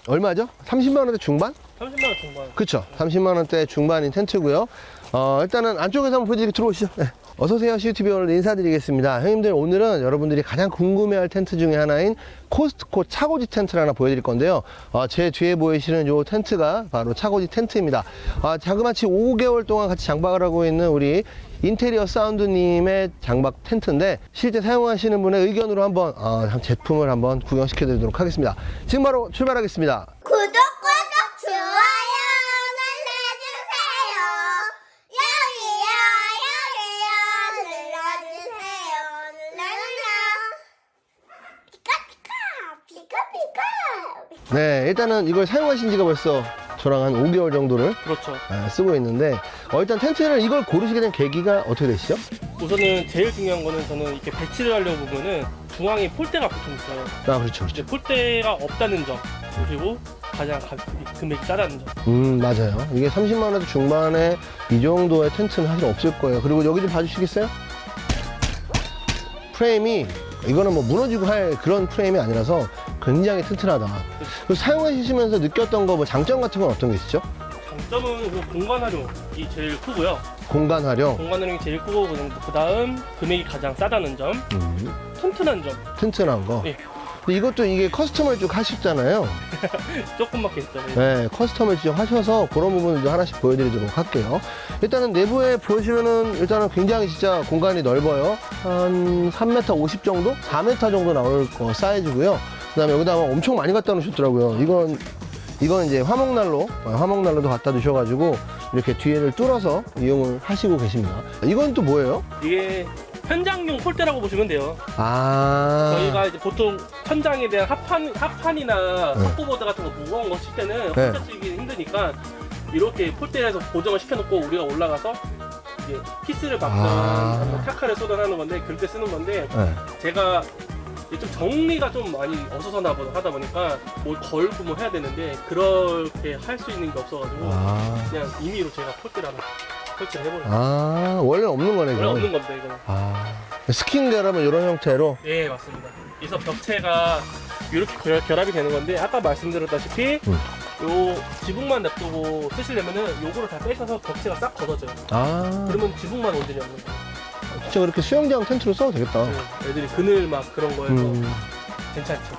얼마죠? 30만 원대 중반? 30만 원 중반. 그쵸. 30만 원대 중반인 텐트고요. 일단은 안쪽에서 한번 보여드리게 들어오시죠. 네. 어서오세요. CUTV 오늘 인사드리겠습니다. 형님들, 오늘은 여러분들이 가장 궁금해할 텐트 중에 하나인 코스트코 차고지 텐트를 하나 보여드릴 건데요. 제 뒤에 보이시는 이 텐트가 바로 차고지 텐트입니다. 자그마치 5개월 동안 같이 장박을 하고 있는 우리 인테리어 사운드님의 장박 텐트인데, 실제 사용하시는 분의 의견으로 한번 제품을 한번 구경시켜 드리도록 하겠습니다. 지금 바로 출발하겠습니다. 구독, 좋아요 눌러주세요. 눌러주세요. 피카피카. 네, 일단은 이걸 사용하신 지가 벌써 저랑 한 5개월 정도를 그렇죠. 쓰고 있는데, 일단 텐트를 이걸 고르시게 된 계기가 어떻게 되시죠? 우선은 제일 중요한 거는 저는 이렇게 배치를 하려고 보면은 중앙에 폴대가 붙어 있어요. 그렇죠, 그렇죠. 이제 폴대가 없다는 점, 그리고 가장 금액이 싸다는 점. 맞아요. 이게 30만 원 중반에 이 정도의 텐트는 사실 없을 거예요. 그리고 여기 좀 봐주시겠어요? 프레임이, 이거는 뭐 무너지고 할 그런 프레임이 아니라서 굉장히 튼튼하다. 그리고 사용하시면서 느꼈던 거, 뭐 장점 같은 건 어떤 게 있죠? 장점은 그 공간 활용이 제일 크고요. 공간 활용, 공간 활용이 제일 크고, 그 다음 금액이 가장 싸다는 점, 튼튼한 점. 튼튼한 거. 네. 근데 이것도 이게 커스텀을 쭉 하셨잖아요. 조금밖에 있잖아요. 네, 커스텀을 직접 하셔서 그런 부분을 하나씩 보여드리도록 할게요. 일단은 내부에 보시면은 일단은 굉장히 진짜 공간이 넓어요. 한 3m 50 정도? 4m 정도 나올 거 사이즈고요. 그 다음에 여기다가 엄청 많이 갖다 놓으셨더라고요. 이건 이제 화목난로도 갖다 두셔가지고 이렇게 뒤에를 뚫어서 이용을 하시고 계십니다. 이건 또 뭐예요? 이게 현장용 폴대라고 보시면 돼요. 저희가 이제 보통 천장에 대한 합판이나 석고보드 같은 거 무거운 거 칠 때는 혼자 치기 힘드니까 이렇게 폴대에서 고정을 시켜놓고 우리가 올라가서 이제 키스를 박든 타카를 쏟아 하는 건데, 그렇게 쓰는 건데, 제가 좀 정리가 좀 많이 어수선하 하다 보니까 뭘 걸고 뭐 해야 되는데 그렇게 할 수 있는 게 없어가지고 그냥 임의로 제가 폴대를 하나 설치를 해버려요. 원래 없는 거네. 원래 없는 건데 이거는. 스킨 결합은 이런 형태로. 네, 맞습니다. 그래서 벽체가 이렇게 결합이 되는 건데, 아까 말씀드렸다시피 요 지붕만 냅두고 쓰시려면은 요거를 다 빼셔서 벽체가 싹 걷어져요. 그러면 지붕만 온전히 없는 거예요. 진짜 그렇게 수영장 텐트로 써도 되겠다. 네, 애들이 그늘 막 그런 거에서 괜찮죠.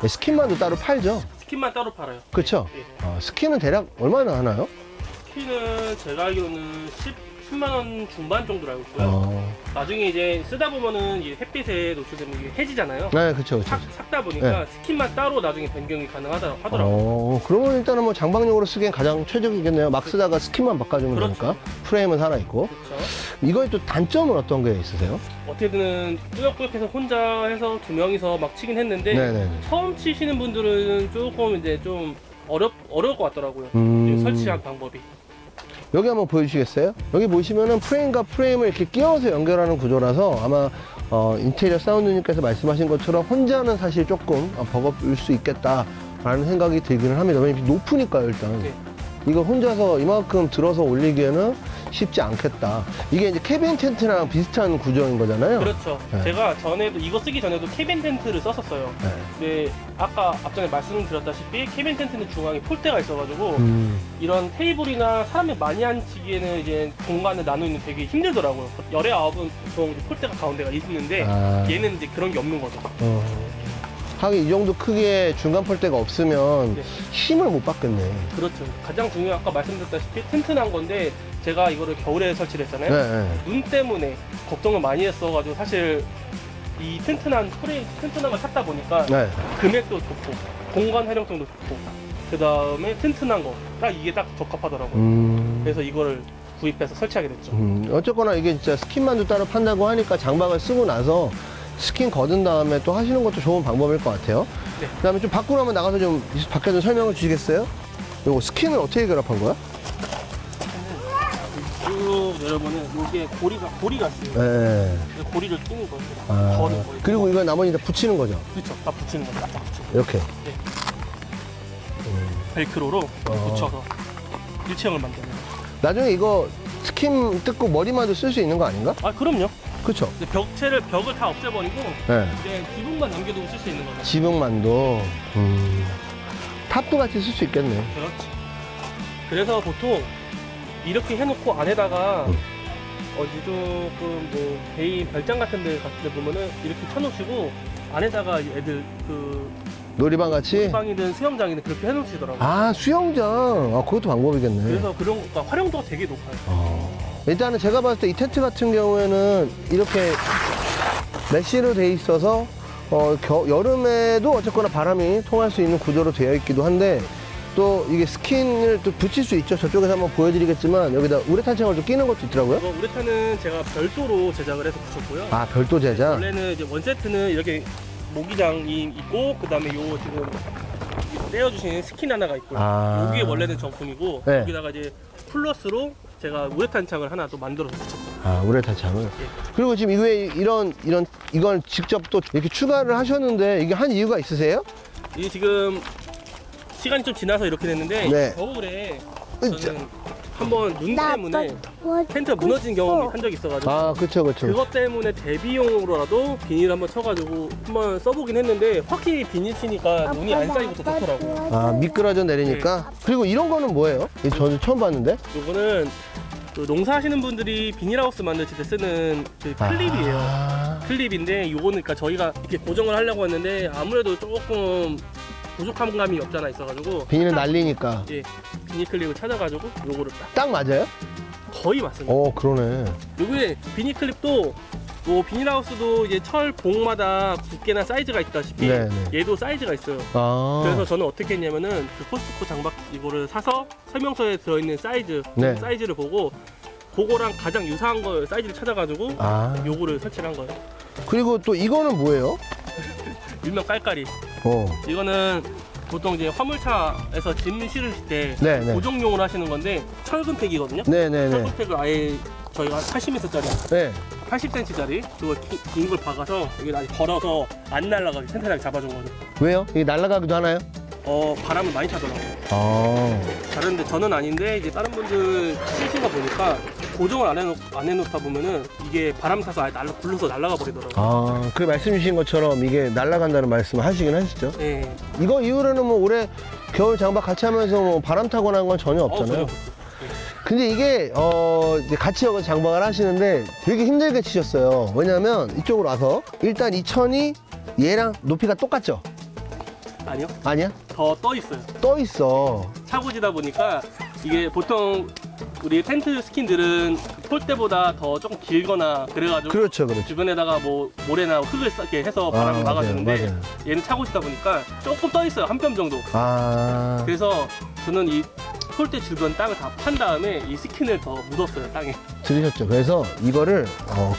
스킨만도 따로 팔죠? 스킨만 따로 팔아요. 그쵸? 예. 스킨은 대략 얼마나 하나요? 스킨은 제가 알기로는 10만 원 중반 정도로 알고 있고요. 나중에 이제 쓰다 보면은 이제 햇빛에 노출되면 이게 해지잖아요. 네, 그쵸. 삭다 보니까 스킨만 따로 나중에 변경이 가능하더라고요. 그러면 일단은 뭐 장박용으로 쓰기엔 가장 최적이겠네요. 막 쓰다가 스킨만 바꿔주면 되니까. 프레임은 살아있고. 그렇죠. 이거의 또 단점은 어떤 게 있으세요? 어떻게든 꾸역꾸역해서 혼자 해서 두 명이서 막 치긴 했는데, 네네. 처음 치시는 분들은 조금 이제 좀 어려울 것 같더라고요. 설치한 방법이. 여기 한번 보여주시겠어요? 여기 보시면은 프레임과 프레임을 이렇게 끼워서 연결하는 구조라서 아마 인테리어 사운드님께서 말씀하신 것처럼 혼자는 사실 조금 버겁일 수 있겠다라는 생각이 들기는 합니다. 왜냐면 높으니까요, 일단. 네. 이거 혼자서 이만큼 들어서 올리기에는 쉽지 않겠다. 이게 이제 캐빈 텐트랑 비슷한 구조인 거잖아요. 그렇죠. 네. 제가 이거 쓰기 전에도 캐빈 텐트를 썼었어요. 네. 근데 아까 앞전에 말씀드렸다시피 캐빈 텐트는 중앙에 폴대가 있어가지고 이런 테이블이나 사람이 많이 앉히기에는 이제 공간을 나누는 되게 힘들더라고요. 열의 아홉은 보통 폴대가 가운데가 있는데 얘는 이제 그런 게 없는 거죠. 하긴 이 정도 크기의 중간 폴대가 없으면 네. 힘을 못 받겠네. 그렇죠. 가장 중요한, 아까 말씀드렸다시피 튼튼한 건데, 제가 이거를 겨울에 설치를 했잖아요. 네. 눈 때문에 걱정을 많이 했어가지고 사실 이 튼튼한 걸 샀다 보니까 금액도 좋고 공간 활용성도 좋고 그 다음에 튼튼한 거 딱 이게 딱 적합하더라고요. 그래서 이거를 구입해서 설치하게 됐죠. 어쨌거나 이게 진짜 스킨만도 따로 판다고 하니까 장박을 쓰고 나서 스킨 걷은 다음에 또 하시는 것도 좋은 방법일 것 같아요. 네. 그 다음에 좀 밖으로 한번 나가서 좀 밖에 좀 설명을 주시겠어요? 요거 스킨은 어떻게 결합한 거야? 쭉 내려보면 이게 고리가 있어요. 네. 고리를 끼는 거예요. 거는 거예요. 그리고 이거 나머지 다 붙이는 거죠? 그렇죠. 딱 붙이는 거예요. 딱 붙이는 이렇게. 네. 벨크로로 붙여서 일체형을 만드는. 나중에 이거 스킨 뜯고 머리만도 쓸 수 있는 거 아닌가? 아, 그럼요. 그쵸? 근데 벽을 다 없애버리고 네. 이제 지붕만 남겨두고 쓸 수 있는 거죠. 지붕만도. 탑도 같이 쓸 수 있겠네. 그렇지. 그래서 보통 이렇게 해놓고 안에다가 어디 조금 뭐 개인 별장 같은 데 보면은 이렇게 쳐놓으시고 안에다가 애들 그 놀이방 같이? 방이든 수영장이든 그렇게 해놓으시더라고요. 아, 수영장. 아, 그것도 방법이겠네. 그래서 그런 그러니까 활용도가 되게 높아요. 일단은 제가 봤을 때 이 텐트 같은 경우에는 이렇게 메쉬로 돼 있어서 여름에도 어쨌거나 바람이 통할 수 있는 구조로 되어 있기도 한데 또 이게 스킨을 또 붙일 수 있죠. 저쪽에서 한번 보여드리겠지만 여기다 우레탄 창을 좀 끼는 것도 있더라고요. 이거 우레탄은 제가 별도로 제작을 해서 붙였고요. 아, 별도 제작? 원래는 이제 원 세트는 이렇게 모기장이 있고 그 다음에 요 지금 떼어주신 스킨 하나가 있고요. 아. 여기에 원래는 정품이고 네. 여기다가 이제 플러스로 제가 우레탄 창을 하나 또 만들어서 붙였어요. 아, 우레탄 창을. 그리고 지금 이후에 이걸 직접 또 이렇게 추가를 하셨는데 이게 한 이유가 있으세요? 이게 지금 시간이 좀 지나서 이렇게 됐는데 네. 겨울에 으쌰. 저는 한번 눈 때문에 텐트가 무너진 경험이 한 적이 있어가지고 아, 그쵸. 그것 때문에 대비용으로라도 비닐 한번 쳐가지고 한번 써보긴 했는데 확실히 비닐 치니까 눈이 안 쌓이고 더 좋더라고요. 아, 미끄러져 내리니까. 그리고 이런 거는 뭐예요? 이거 저는 처음 봤는데? 요거는 그 농사하시는 분들이 비닐하우스 만드실 때 쓰는 그 클립이에요. 아. 클립인데 요거는 그러니까 저희가 이렇게 고정을 하려고 했는데 아무래도 조금 부족한 감이 없잖아 있어가지고 비닐은 날리니까. 예, 비닐 클립을 찾아가지고 요거를 딱 맞아요? 거의 맞습니다. 그러네. 요게 비닐 클립도 뭐 비닐하우스도 이제 철 봉마다 두께나 사이즈가 있다시피 네네. 얘도 사이즈가 있어요. 아. 그래서 저는 어떻게 했냐면은 그 코스트코 장박 이거를 사서 설명서에 들어있는 사이즈 네. 사이즈를 보고 그거랑 가장 유사한 거 사이즈를 찾아가지고 아. 요거를 설치를 한 거예요. 그리고 또 이거는 뭐예요? 일명 깔깔이. 어. 이거는 보통 이제 화물차에서 짐 실으실 때 네네. 고정용으로 하시는 건데 철근 팩이거든요. 네네네. 철근 팩을 아예 저희가 80m짜리 네. 80cm짜리 그거 긴 걸 박아서 여기 아직 걸어서 안 날아가게 튼튼하게 잡아준 거죠. 왜요? 이게 날아가기도 하나요? 바람을 많이 타더라고요. 아. 다른데 저는 아닌데 이제 다른 분들 쓰신 거 보니까 고정을 안 해놓다 보면은 이게 바람 타서 아예 굴러서 날아가 버리더라고요. 아, 그 말씀 주신 것처럼 이게 날아간다는 말씀을 하시긴 하시죠? 네. 이거 이후로는 뭐 올해 겨울 장박 같이 하면서 뭐 바람 타거나 한 건 전혀 없잖아요. 근데 이게 이제 같이 여기 장박을 하시는데 되게 힘들게 치셨어요. 왜냐면 이쪽으로 와서 일단 이 천이 얘랑 높이가 똑같죠? 아니요. 아니야? 더 떠 있어요. 떠 있어. 차고지다 보니까 이게 보통 우리 텐트 스킨들은 폴대보다 더 조금 길거나 그래가지고 그렇죠. 주변에다가 뭐 모래나 흙을 쌓게 해서 바람을 맞아요, 막아주는데 맞아요. 얘는 차고지다 보니까 조금 떠 있어요. 한 뼘 정도. 아. 그래서 저는 이 폴대 주변 땅을 다 판 다음에 이 스킨을 더 묻었어요, 땅에. 들으셨죠? 그래서 이거를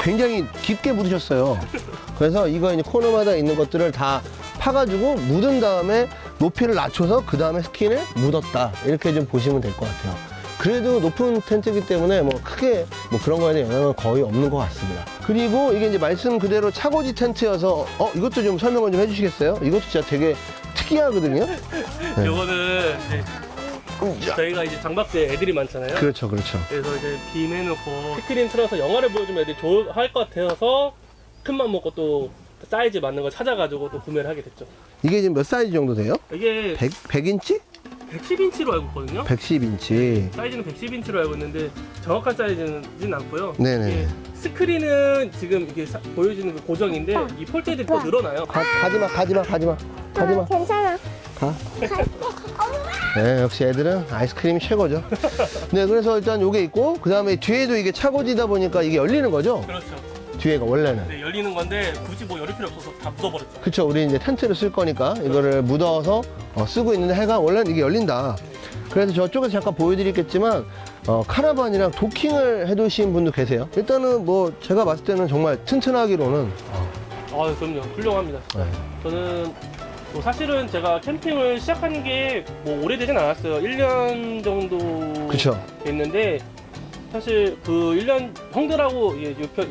굉장히 깊게 묻으셨어요. 그래서 이거 이제 코너마다 있는 것들을 다 파가지고 묻은 다음에 높이를 낮춰서 그 다음에 스킨을 묻었다. 이렇게 좀 보시면 될 것 같아요. 그래도 높은 텐트이기 때문에 뭐 크게 뭐 그런 거에 대한 영향은 거의 없는 것 같습니다. 그리고 이게 이제 말씀 그대로 차고지 텐트여서 이것도 좀 설명을 좀 해주시겠어요? 이것도 진짜 되게 특이하거든요. 네. 요거는 이제 저희가 이제 장박 때 애들이 많잖아요. 그렇죠. 그래서 이제 빔 해놓고 스크린 틀어서 영화를 보여주면 애들이 좋아할 것 같아서 큰맘 먹고 또 사이즈 맞는 걸 찾아가지고 또 구매를 하게 됐죠. 이게 지금 몇 사이즈 정도 돼요? 이게 100인치? 110인치로 알고 있거든요. 110인치. 사이즈는 110인치로 알고 있는데 정확한 사이즈는 않고요. 네네. 이게 스크린은 지금 이게 보여지는 그 고정인데 이 폴대들이 더 늘어나요. 가지마. 괜찮아. 가. 네, 역시 애들은 아이스크림이 최고죠. 네, 그래서 일단 요게 있고, 그 다음에 뒤에도 이게 차고지다 보니까 이게 열리는 거죠? 그렇죠. 뒤에가 원래는. 네, 열리는 건데 굳이 뭐 열릴 필요 없어서 다 묻어버렸죠. 그쵸, 우리 이제 텐트를 쓸 거니까 이거를 묻어서 쓰고 있는데 하여간 원래는 이게 열린다. 그래서 저쪽에서 잠깐 보여드리겠지만, 카라반이랑 도킹을 해두신 분도 계세요. 일단은 뭐 제가 봤을 때는 정말 튼튼하기로는. 그럼요. 훌륭합니다. 네. 저는 뭐 사실은 제가 캠핑을 시작한 게 뭐 오래되진 않았어요. 1년 정도 그쵸. 됐는데 사실 그 1년 형들하고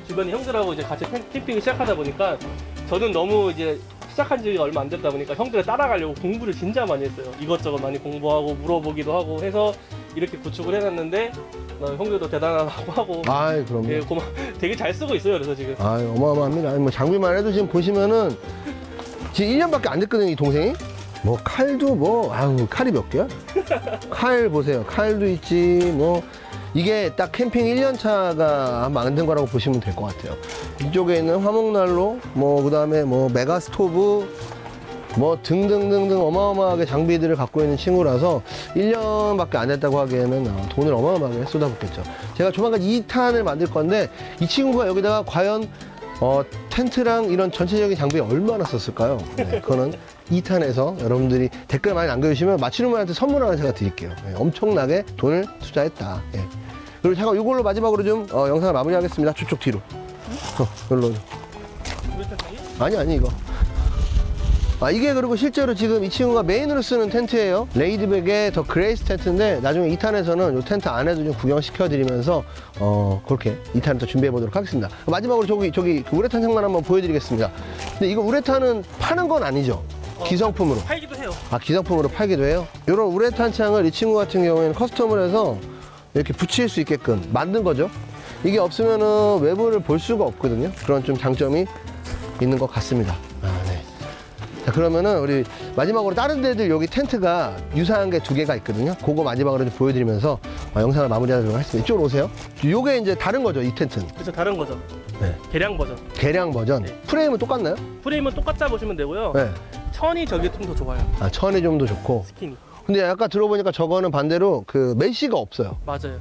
주변의 형들하고 이제 같이 캠핑을 시작하다 보니까 저는 너무 이제 시작한 지 얼마 안 됐다 보니까 형들을 따라가려고 공부를 진짜 많이 했어요. 이것저것 많이 공부하고 물어보기도 하고 해서 이렇게 구축을 해놨는데 형들도 대단하다고 하고 아이, 그럼요. 예, 되게 잘 쓰고 있어요. 그래서 지금 어마어마합니다. 아니, 뭐 장비만 해도 지금 보시면은 지금 1년밖에 안 됐거든요, 이 동생이. 뭐 칼도 뭐 아우 칼이 몇 개야? 칼 보세요. 칼도 있지. 뭐 이게 딱 캠핑 1년차가 만든 거라고 보시면 될 것 같아요. 이쪽에 있는 화목난로, 뭐 그다음에 뭐 메가 스토브, 뭐 등등등등 어마어마하게 장비들을 갖고 있는 친구라서 1년밖에 안 됐다고 하기에는 돈을 어마어마하게 쏟아붓겠죠. 제가 조만간 2탄을 만들 건데 이 친구가 여기다가 과연 텐트랑 이런 전체적인 장비에 얼마나 썼을까요? 네, 그거는 2탄에서 여러분들이 댓글 많이 남겨주시면 맞히는 분한테 선물 하나 제가 드릴게요. 네, 엄청나게 돈을 투자했다. 네. 그리고 잠깐 이걸로 마지막으로 좀 영상을 마무리하겠습니다. 저쪽 뒤로. 이걸로. 아니 이거. 이게 그리고 실제로 지금 이 친구가 메인으로 쓰는 텐트예요. 레이드백의 더 그레이스 텐트인데 나중에 2탄에서는 이 텐트 안에도 좀 구경시켜 드리면서 그렇게 2탄을 또 준비해 보도록 하겠습니다. 마지막으로 저기 그 우레탄 창만 한번 보여드리겠습니다. 근데 이거 우레탄은 파는 건 아니죠? 기성품으로. 팔기도 해요. 기성품으로 팔기도 해요? 이런 우레탄 창을 이 친구 같은 경우에는 커스텀을 해서 이렇게 붙일 수 있게끔 만든 거죠. 이게 없으면은 외부를 볼 수가 없거든요. 그런 좀 장점이 있는 것 같습니다. 네. 자, 그러면은 우리 마지막으로 다른 데들 여기 텐트가 유사한 게 2개가 있거든요. 그거 마지막으로 좀 보여드리면서 영상을 마무리하도록 하겠습니다. 이쪽으로 오세요. 요게 이제 다른 거죠, 이 텐트는. 그래서 다른 거죠. 네. 개량 버전. 개량 버전. 네. 프레임은 똑같나요? 프레임은 똑같다 보시면 되고요. 네. 천이 저게 좀 더 좋아요. 천이 좀 더 좋고. 스킨이. 근데 아까 들어보니까 저거는 반대로 그 메쉬가 없어요. 맞아요.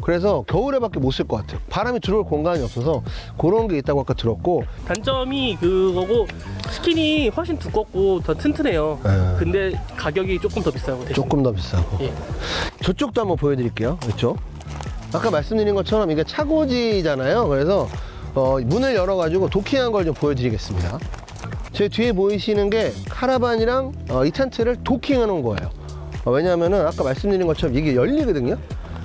그래서 겨울에밖에 못 쓸 것 같아요. 바람이 들어올 공간이 없어서 그런 게 있다고 아까 들었고. 단점이 그거고 스킨이 훨씬 두껍고 더 튼튼해요. 네. 근데 가격이 조금 더 비싸고 대신. 조금 더 비싸고. 예. 저쪽도 한번 보여드릴게요. 그렇죠? 아까 말씀드린 것처럼 이게 차고지잖아요. 그래서 문을 열어가지고 도킹한 걸 좀 보여드리겠습니다. 제 뒤에 보이시는 게 카라반이랑 이 텐트를 도킹해 놓은 거예요. 왜냐하면은 아까 말씀드린 것처럼 이게 열리거든요.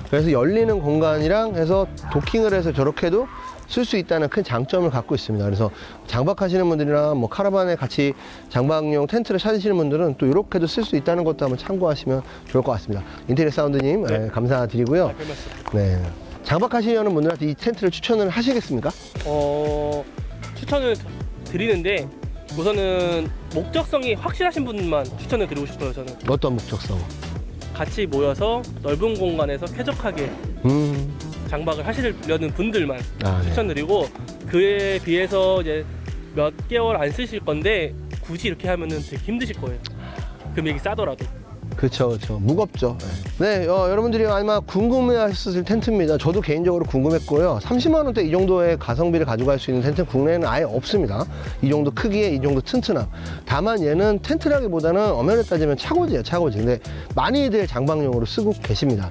그래서 열리는 공간이랑 해서 도킹을 해서 저렇게도 쓸 수 있다는 큰 장점을 갖고 있습니다. 그래서 장박하시는 분들이나 뭐 카라반에 같이 장박용 텐트를 찾으시는 분들은 또 이렇게도 쓸 수 있다는 것도 한번 참고하시면 좋을 것 같습니다. 인테리어 사운드님 네. 감사드리고요. 별 말씀. 네. 장박하시려는 분들한테 이 텐트를 추천을 하시겠습니까? 추천을 드리는데 우선은 목적성이 확실하신 분만 추천을 드리고 싶어요. 저는 어떤 목적성? 같이 모여서 넓은 공간에서 쾌적하게 장박을 하시려는 분들만 네. 추천드리고, 그에 비해서 이제 몇 개월 안 쓰실 건데 굳이 이렇게 하면은 되게 힘드실 거예요. 금액이 싸더라도. 그렇죠. 무겁죠. 네, 여러분들이 아마 궁금해하셨을 텐트입니다. 저도 개인적으로 궁금했고요. 30만 원대 이 정도의 가성비를 가져갈 수 있는 텐트는 국내에는 아예 없습니다. 이 정도 크기에 이 정도 튼튼함. 다만 얘는 텐트라기보다는 엄연히 따지면 차고지예요, 차고지. 근데 많이들 장박용으로 쓰고 계십니다.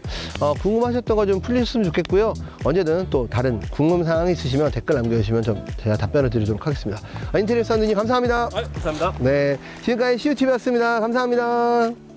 궁금하셨던 거 좀 풀리셨으면 좋겠고요. 언제든 또 다른 궁금 사항이 있으시면 댓글 남겨주시면 제가 답변을 드리도록 하겠습니다. 인테리어 사운드님 감사합니다. 감사합니다. 네, 지금까지 CUTV였습니다. 감사합니다.